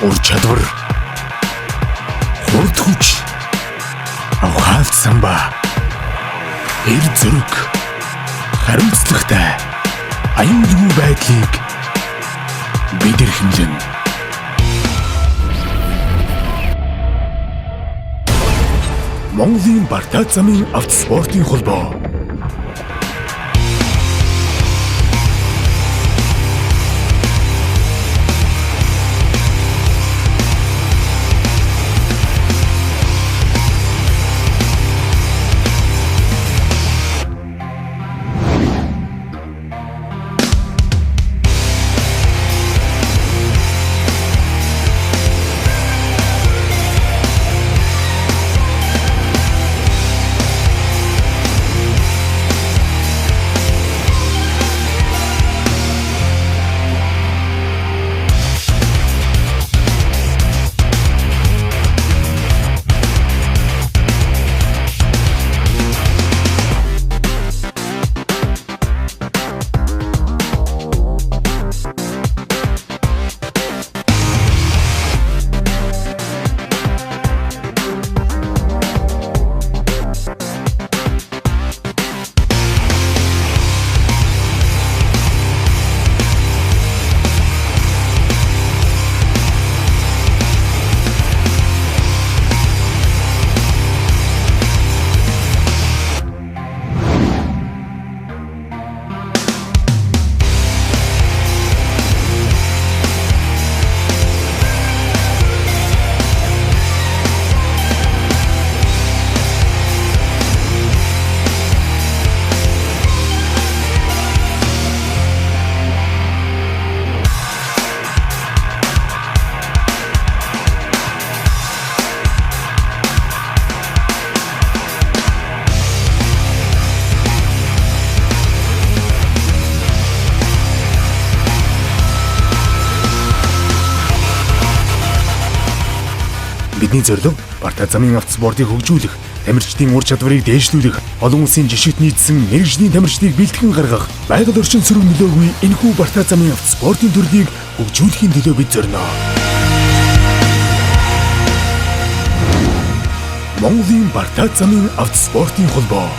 ур чадвар, хурд хүч, авхаалт самба, эр зүрэг, хариуцлагатай аюулгүй байдлыг бид эрхэмлэн. Монголын Бартаа замын автоспортын холбоо. Бидний зорилго Бартаа замын автоспортыг хөгжүүлэх, тамирчдын ур чадварыг дээшлүүлэх, олон улсын жишгт нийцсэн мэргэжлийн тамирчдыг бэлтгэн гаргах, байгаль орчин сөрөг нөлөөгүй энэхүү Бартаа замын автоспортын төрлийг хөгжүүлэхийн төлөө бид зорино. Монголын Бартаа замын автоспортын холбоо.